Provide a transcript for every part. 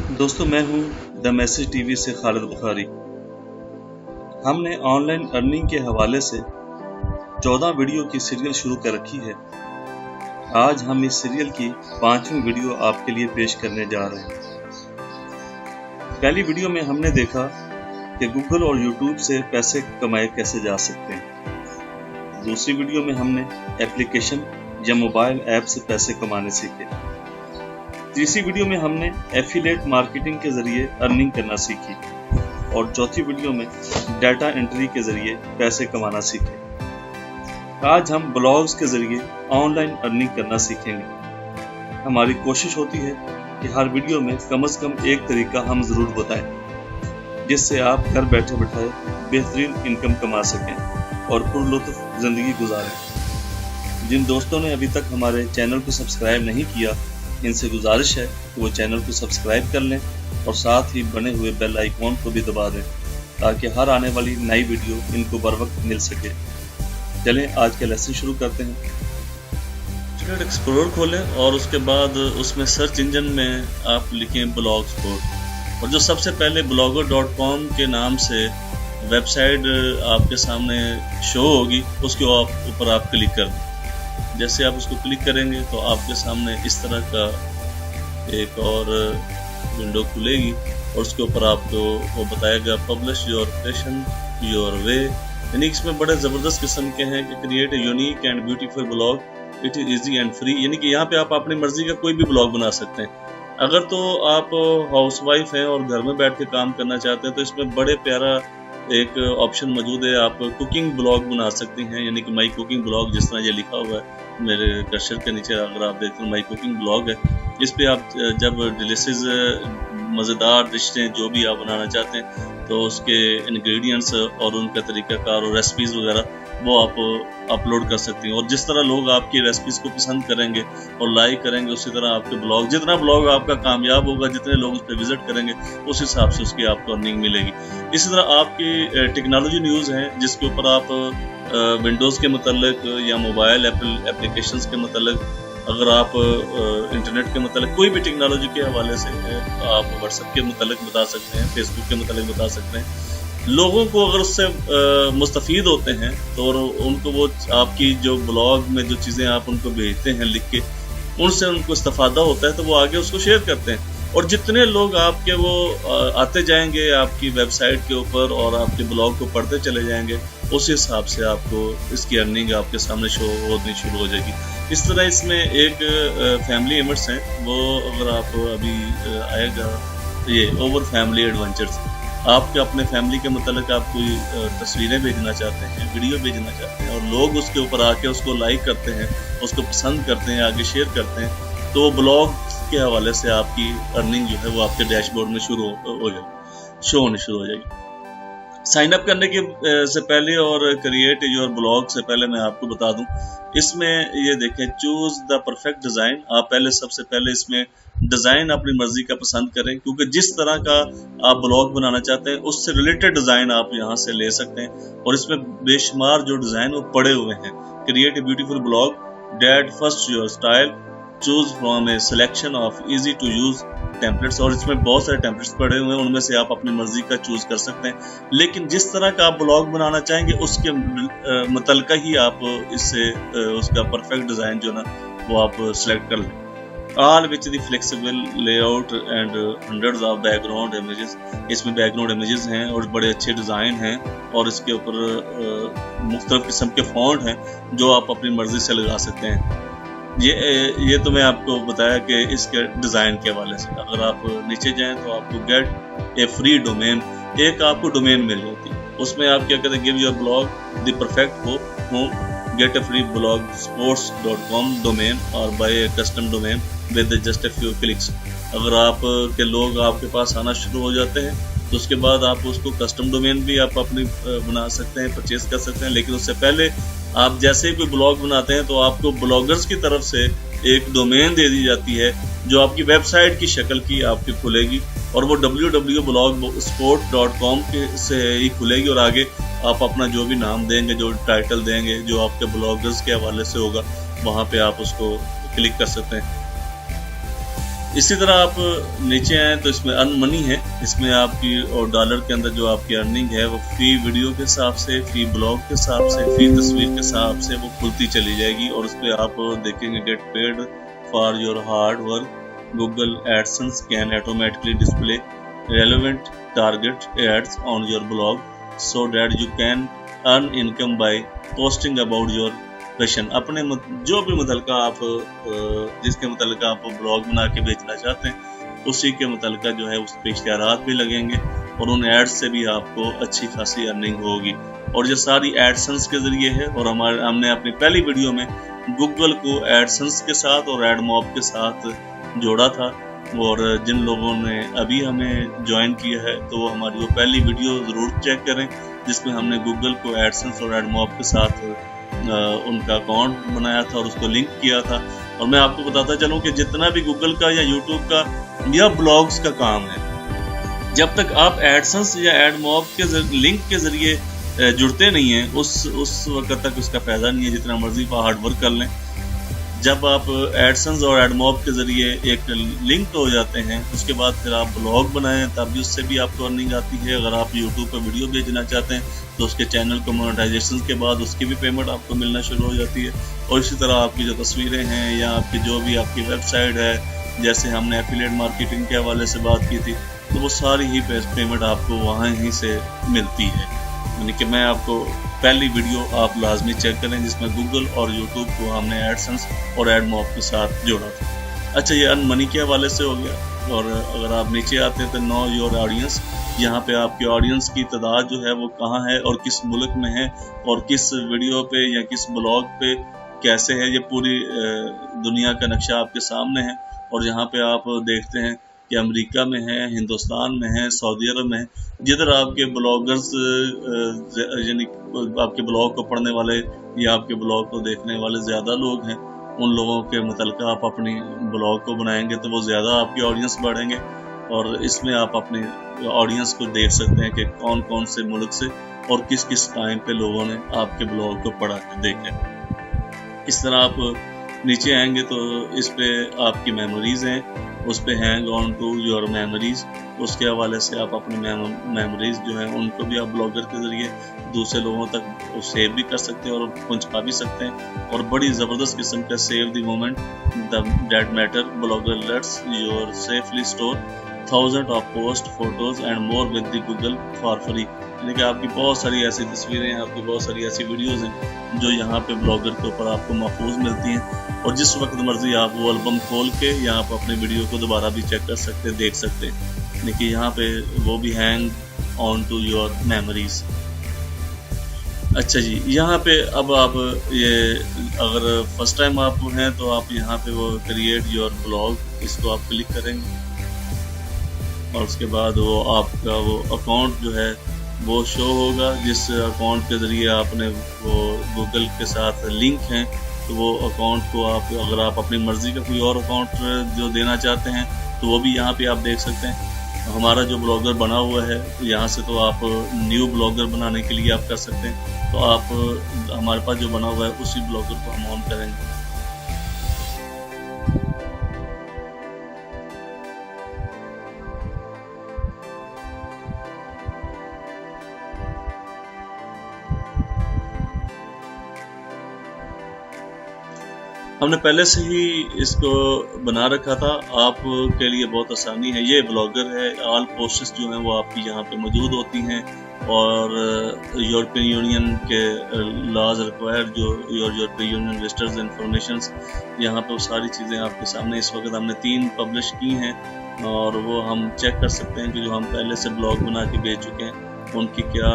दोस्तों, मैं हूं द मैसेज टीवी से खालिद बुखारी। हमने ऑनलाइन अर्निंग के हवाले से 14 वीडियो की सीरियल शुरू कर रखी है। आज हम इस सीरियल की 5वीं वीडियो आपके लिए पेश करने जा रहे हैं। पहली वीडियो में हमने देखा कि गूगल और यूट्यूब से पैसे कमाए कैसे जा सकते हैं। दूसरी वीडियो में हमने एप्लीकेशन या मोबाइल ऐप से पैसे कमाने सीखे। तीसरी वीडियो में हमने एफिलिएट मार्केटिंग के जरिए अर्निंग करना सीखी और चौथी वीडियो में डाटा एंट्री के जरिए पैसे कमाना सीखे। आज हम ब्लॉग्स के जरिए ऑनलाइन अर्निंग करना सीखेंगे। हमारी कोशिश होती है कि हर वीडियो में कम से कम एक तरीका हम जरूर बताएं जिससे आप घर बैठे बैठाए बेहतरीन इनकम कमा सकें और पुरलुत्फ जिंदगी गुजारें। जिन दोस्तों ने अभी तक हमारे चैनल को सब्सक्राइब नहीं किया, इनसे गुजारिश है कि वो चैनल को सब्सक्राइब कर लें और साथ ही बने हुए बेल आइकॉन को भी दबा दें ताकि हर आने वाली नई वीडियो इनको बर वक्त मिल सके। चलें आज का लेसन शुरू करते हैं। इंटरनेट एक्सप्लोरर खोलें और उसके बाद उसमें सर्च इंजन में आप लिखें ब्लॉग स्पॉट और जो सबसे पहले blogger.com के नाम से वेबसाइट आपके सामने शो होगी उसके ऊपर आप क्लिक कर दें। जैसे आप उसको क्लिक करेंगे तो आपके सामने इस तरह का एक और विंडो खुलेगी और उसके ऊपर आपको वो बताएगा publish your passion your way, यानी इसमें बड़े ज़बरदस्त किस्म के हैं कि create a unique and beautiful blog, it is easy and free, यानी कि यहाँ पे आप अपनी मर्जी का कोई भी ब्लॉग बना सकते हैं। अगर तो आप हाउसवाइफ हैं और घर में बैठ के काम करना चाहते हैं तो इसमें बड़े प्यारा एक ऑप्शन मौजूद है। आप कुकिंग ब्लॉग बना सकती हैं, यानी कि माई कुकिंग ब्लॉग, जिस तरह ये लिखा हुआ है मेरे कर्सर के नीचे अगर आप देखते हैं माई कुकिंग ब्लॉग है। इस पे आप जब डिलीशियस मज़ेदार डिशें जो भी आप बनाना चाहते हैं तो उसके इंग्रेडिएंट्स और उनका तरीक़ाकार और रेसिपीज़ वगैरह वो आप अपलोड कर सकती हैं और जिस तरह लोग आपकी रेसिपीज़ को पसंद करेंगे और लाइक करेंगे उसी तरह आपके ब्लॉग, जितना ब्लॉग आपका कामयाब होगा, जितने लोग उस पर विज़िट करेंगे उस हिसाब से उसकी आपको अर्निंग मिलेगी। इसी तरह आपकी टेक्नोलॉजी न्यूज़ हैं जिसके ऊपर आप विंडोज़ के मतलब या मोबाइल एप्लीकेशंस के मतलब, अगर आप इंटरनेट के मतलब कोई भी टेक्नोलॉजी के हवाले से आप व्हाट्सएप के मतलब बता सकते हैं, फेसबुक के मतलब बता सकते हैं। लोगों को अगर उससे मुस्तफ़ीद होते हैं तो उनको वो आपकी जो ब्लॉग में जो चीज़ें आप उनको भेजते हैं लिख के, उनसे उनको इस्तेफादा होता है तो वो आगे उसको शेयर करते हैं और जितने लोग आपके वो आते जाएंगे आपकी वेबसाइट के ऊपर और आपके ब्लॉग को पढ़ते चले जाएंगे, उस हिसाब से आपको इसकी अर्निंग आपके सामने शो होनी शुरू हो जाएगी। इस तरह इसमें एक फैमिली इवेंट्स हैं, वो अगर आप अभी आएगा ये ओवर फैमिली एडवेंचर्स, आपके अपने फैमिली के मतलब आप कोई तस्वीरें भेजना चाहते हैं, वीडियो भेजना चाहते हैं और लोग उसके ऊपर आके उसको लाइक करते हैं, उसको पसंद करते हैं, आगे शेयर करते हैं, तो ब्लॉग के हवाले से आपकी अर्निंग जो है वो आपके डैशबोर्ड में शुरू हो जाएगी, शो होनी शुरू हो जाएगी। साइन अप करने के से पहले और क्रिएट योर ब्लॉग से पहले मैं आपको बता दूं, इसमें ये देखें चूज द परफेक्ट डिज़ाइन। आप पहले सबसे पहले इसमें डिज़ाइन अपनी मर्जी का पसंद करें क्योंकि जिस तरह का आप ब्लॉग बनाना चाहते हैं उससे रिलेटेड डिज़ाइन आप यहाँ से ले सकते हैं और इसमें बेशुमार जो डिज़ाइन वो पड़े हुए हैं। Create a beautiful blog that fits your style, choose from a selection of easy to use templates, और इसमें बहुत सारे टेम्पलेट्स पड़े हुए हैं, उनमें से आप अपनी मर्जी का चूज कर सकते हैं। लेकिन जिस तरह का आप ब्लॉग बनाना चाहेंगे उसके मुतलका ही आप इससे उसका परफेक्ट डिज़ाइन जो ना वो आप सिलेक्ट कर लें। All which the flexible layout and hundreds of background images, इसमें बैकग्राउंड इमेजेस हैं और बड़े अच्छे डिज़ाइन हैं और इसके ऊपर मुख्तलिफ किस्म के फॉन्ट हैं जो आप अपनी मर्जी से लगा सकते हैं। ये तो मैं आपको बताया कि इसके डिज़ाइन के हवाले से। अगर आप नीचे जाएं तो आपको गेट ए फ्री डोमेन, एक आपको डोमेन मिल जाती है, उसमें आप क्या कहते हैं give your blog the perfect home, get a free blog sports.com domain और buy a custom domain with just a few clicks. अगर आप के लोग आपके पास आना शुरू हो जाते हैं तो उसके बाद आप उसको कस्टम डोमेन भी आप अपनी बना सकते हैं, परचेज कर सकते हैं। लेकिन उससे पहले आप जैसे ही कोई ब्लॉग बनाते हैं तो आपको ब्लॉगर्स की तरफ से एक डोमेन दे दी जाती है जो आपकी वेबसाइट की शक्ल की आपकी खुलेगी और वो www.blogspot.com से ही खुलेगी और आगे आप अपना जो भी नाम देंगे, जो टाइटल देंगे, जो आपके ब्लॉगर्स के हवाले से होगा, वहाँ पे आप उसको क्लिक कर सकते हैं। اسی طرح آپ نیچے آئیں تو اس میں ارن منی ہے، اس میں آپ کی اور ڈالر کے اندر جو آپ کی ارننگ ہے وہ فی ویڈیو کے حساب سے، فی بلاگ کے حساب سے، فی تصویر کے حساب سے وہ کھلتی چلی جائے گی، اور اس پہ آپ دیکھیں گے get paid for your hard work, Google AdSense can automatically display relevant target ads on your blog so that you can earn income by posting about your passion. اپنے جو بھی متعلقہ آپ جس کے متعلقہ آپ بلاگ بنا کے بیچنا چاہتے ہیں اسی کے متعلقہ جو ہے اس پہ اشتہارات بھی لگیں گے، اور ان ایڈ سے بھی آپ کو اچھی خاصی ارننگ ہوگی، اور یہ ساری ایڈسنس کے ذریعے ہے۔ اور ہم نے اپنی پہلی ویڈیو میں گوگل کو ایڈسنس کے ساتھ اور ایڈ موب کے ساتھ جوڑا تھا، اور جن لوگوں نے ابھی ہمیں جوائن کیا ہے تو وہ ہماری وہ پہلی ویڈیو ضرور چیک کریں جس میں ہم نے گوگل کو ایڈسنس اور ایڈ موب کے ساتھ ان کا اکاؤنٹ بنایا تھا اور اس کو لنک کیا تھا۔ اور میں آپ کو بتاتا چلوں کہ جتنا بھی گوگل کا یا یوٹیوب کا یا بلاگز کا کام ہے، جب تک آپ ایڈسنس یا ایڈ موب کے لنک کے ذریعے جڑتے نہیں ہیں اس وقت تک اس کا فائدہ نہیں ہے، جتنا مرضی ہارڈ ورک کر لیں۔ جب آپ ایڈسنس اور ایڈ موب کے ذریعے ایک لنک ہو جاتے ہیں اس کے بعد پھر آپ بلاگ بنائیں تب بھی اس سے بھی آپ کو ارننگ آتی ہے۔ اگر آپ یوٹیوب پہ ویڈیو بھیجنا چاہتے ہیں تو اس کے چینل کو مونیٹائزیشن کے بعد اس کی بھی پیمنٹ آپ کو ملنا شروع ہو جاتی ہے، اور اسی طرح آپ کی جو تصویریں ہیں یا آپ کی جو بھی آپ کی ویب سائٹ ہے، جیسے ہم نے ایفیلیٹ مارکیٹنگ کے حوالے سے بات کی تھی، تو وہ ساری ہی پیمنٹ آپ کو وہاں ہی سے ملتی ہے۔ یعنی کہ میں آپ کو پہلی ویڈیو آپ لازمی چیک کریں جس میں گوگل اور یوٹیوب کو ہم نے ایڈسنس اور ایڈ موب کے ساتھ جوڑا تھا۔ اچھا، یہ ارن منی کے حوالے سے ہو گیا، اور اگر آپ نیچے آتے ہیں تو نو یور آڈینس، یہاں پہ آپ کے آڈینس کی تعداد جو ہے وہ کہاں ہے اور کس ملک میں ہے اور کس ویڈیو پہ یا کس بلاگ پہ کیسے ہے، یہ پوری دنیا کا نقشہ آپ کے سامنے ہے۔ اور یہاں پہ آپ دیکھتے ہیں کہ امریکہ میں ہے، ہندوستان میں ہے، سعودی عرب میں ہے، جدھر آپ کے بلاگرز یعنی آپ کے بلاگ کو پڑھنے والے یا آپ کے بلاگ کو دیکھنے والے زیادہ لوگ ہیں، ان لوگوں کے متعلقہ آپ اپنی بلاگ کو بنائیں گے تو وہ زیادہ آپ کی آڈینس بڑھیں گے، اور اس میں آپ اپنے آڈینس کو دیکھ سکتے ہیں کہ کون کون سے ملک سے اور کس کس ٹائم پہ لوگوں نے آپ کے بلاگ کو پڑھا دیکھا۔ اس طرح آپ نیچے آئیں گے تو اس پہ آپ کی میموریز ہیں، اس پہ hang on to your memories, اس کے حوالے سے آپ اپنی میموریز جو ہیں ان کو بھی آپ بلاگر کے ذریعے دوسرے لوگوں تک سیو بھی کر سکتے ہیں اور پہنچا بھی سکتے ہیں، اور بڑی زبردست قسم کا save the moment that matter blogger let's your safely store thousand of post photos and more with the Google for free. یعنی کہ آپ کی بہت ساری ایسی تصویریں ہیں، آپ کی بہت ساری ایسی ویڈیوز ہیں جو یہاں پہ بلاگر کے اوپر آپ کو محفوظ ملتی ہیں، اور جس وقت مرضی آپ وہ البم کھول کے یا آپ اپنے ویڈیو کو دوبارہ بھی چیک کر سکتے ہیں، دیکھ سکتے ہیں۔ یعنی کہ یہاں پہ وہ بھی hang on to your memories. اچھا جی، یہاں پہ اب آپ یہ اگر فرسٹ ٹائم آپ ہیں تو آپ یہاں پہ وہ کریٹ یور بلاگ، اس کو آپ کلک کریں گے، اور اس کے بعد وہ آپ کا وہ اکاؤنٹ جو ہے وہ شو ہوگا، جس اکاؤنٹ کے ذریعے آپ نے وہ گوگل کے ساتھ لنک ہیں، تو وہ اکاؤنٹ کو آپ اگر آپ اپنی مرضی کا کوئی اور اکاؤنٹ جو دینا چاہتے ہیں تو وہ بھی یہاں پہ آپ دیکھ سکتے ہیں۔ ہمارا جو بلاگر بنا ہوا ہے یہاں سے تو آپ نیو بلاگر بنانے کے لیے آپ کر سکتے ہیں، تو آپ ہمارے پاس جو بنا ہوا ہے اسی بلاگر کو ہم آن کریں گے۔ ہم نے پہلے سے ہی اس کو بنا رکھا تھا، آپ کے لیے بہت آسانی ہے۔ یہ بلاگر ہے، آل پوسٹس جو ہیں وہ آپ کی یہاں پہ موجود ہوتی ہیں، اور یورپین یونین کے لاز ریکوائر جو یورپین یونین وزٹرز انفارمیشنز، یہاں پہ وہ ساری چیزیں آپ کے سامنے اس وقت ہم نے 3 پبلش کی ہیں، اور وہ ہم چیک کر سکتے ہیں کہ جو ہم پہلے سے بلاگ بنا کے بھیج چکے ہیں ان کی کیا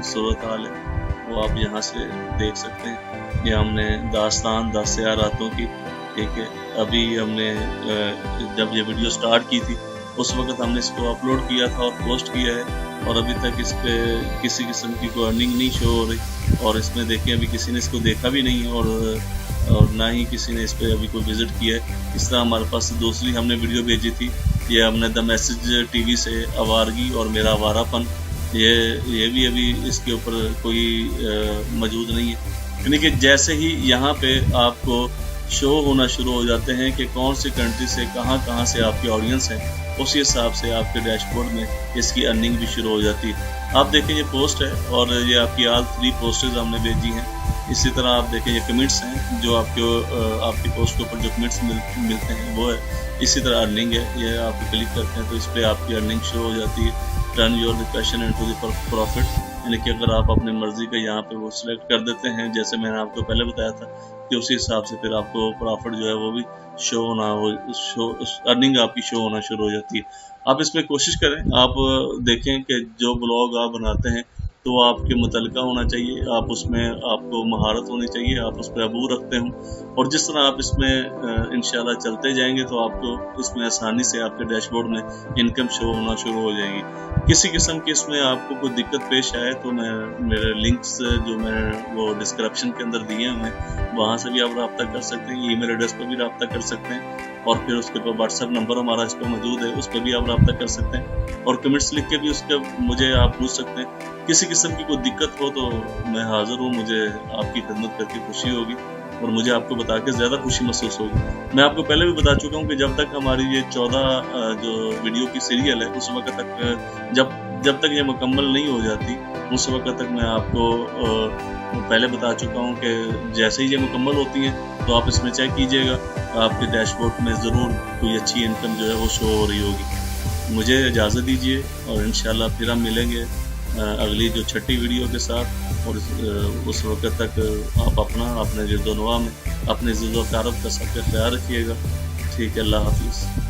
صورتحال ہے، وہ آپ یہاں سے دیکھ سکتے ہیں۔ یہ ہم نے داستان 10 سیاہ راتوں کی، ٹھیک ہے، ابھی ہم نے جب یہ ویڈیو سٹارٹ کی تھی اس وقت ہم نے اس کو اپلوڈ کیا تھا اور پوسٹ کیا ہے، اور ابھی تک اس پہ کسی قسم کی کوئی ارننگ نہیں شو ہو رہی، اور اس میں دیکھیں ابھی کسی نے اس کو دیکھا بھی نہیں ہے، اور نہ ہی کسی نے اس پہ ابھی کوئی وزٹ کیا ہے۔ اس طرح ہمارے پاس دوسری ہم نے ویڈیو بھیجی تھی، یہ ہم نے دا میسج ٹی وی سے آوارگی اور میرا آوارہ پن، یہ بھی ابھی اس کے اوپر کوئی موجود نہیں ہے۔ یعنی کہ جیسے ہی یہاں پہ آپ کو शो होना शुरू हो जाते हैं कि कौन सी कंट्री से कहाँ से आपकी ऑडियंस है। उसी हिसाब से आपके डैशबोर्ड में इसकी अर्निंग भी शुरू हो जाती है। आप देखें ये पोस्ट है और ये आपकी ऑल 3 पोस्टेज हमने भेजी हैं। इसी तरह आप देखें ये कमेंट्स हैं जो आपकी पोस्ट के ऊपर जो कमेंट्स मिलते हैं वो है। इसी तरह अर्निंग है, ये आप क्लिक करते हैं तो इस पर आपकी अर्निंग शो हो जाती है। Turn your question into the profit, यानी कि अगर आप अपनी मर्जी का यहाँ पे वो सिलेक्ट कर देते हैं, जैसे मैंने आपको पहले बताया था, कि उसी हिसाब से फिर आपको प्रॉफिट जो है वो भी शो होना हो, अर्निंग आपकी शो होना शुरू हो जाती है। आप इसमें कोशिश करें, आप देखें कि जो ब्लॉग आप बनाते हैं तो आपके मुतलका होना चाहिए, आप उसमें आपको महारत होनी चाहिए, आप उस पर अबू रखते हो, और जिस तरह आप इसमें इंशाल्लाह चलते जाएंगे तो आपको इसमें आसानी से आपके डैशबोर्ड में इनकम शो होना शुरू हो जाएगी। किसी किस्म की इसमें आपको कोई दिक्कत पेश आए तो मैं मेरे लिंक्स जो मैं वो डिस्क्रिप्शन के अंदर दिए हुए हैं वहाँ से भी आप रब्ता कर सकते हैं, ईमेल एड्रेस पर भी रब्ता कर सकते हैं, और फिर उसके ऊपर व्हाट्सएप नंबर हमारा इस पर मौजूद है, उस पर भी आप रब्ता कर सकते हैं, और कमेंट्स लिख के भी उसके मुझे आप पूछ सकते हैं। किसी किस्म की कोई दिक्कत हो तो मैं हाजिर हूँ, मुझे आपकी खिदमत करके खुशी होगी और मुझे आपको बता के ज़्यादा खुशी महसूस होगी। मैं आपको पहले भी बता चुका हूँ कि जब तक हमारी ये 14 जो वीडियो की सीरियल है उस वक्त तक जब तक ये मुकम्मल नहीं हो जाती उस वक्त तक मैं आपको पहले बता चुका हूँ कि जैसे ही ये मुकम्मल होती हैं तो आप इसमें चेक कीजिएगा, आपके डैशबोर्ड में ज़रूर कोई अच्छी इनकम जो है वो शो हो रही होगी। मुझे इजाज़त दीजिए और इंशाल्लाह फिर हम मिलेंगे अगली जो 6ठी वीडियो के साथ, और उस वक्त तक आप अपने गिरदोनवा में अपने ज़िज़्ज़ो कारब का सबका ख्याल रखिएगा। ठीक है, अल्लाह हाफिज़।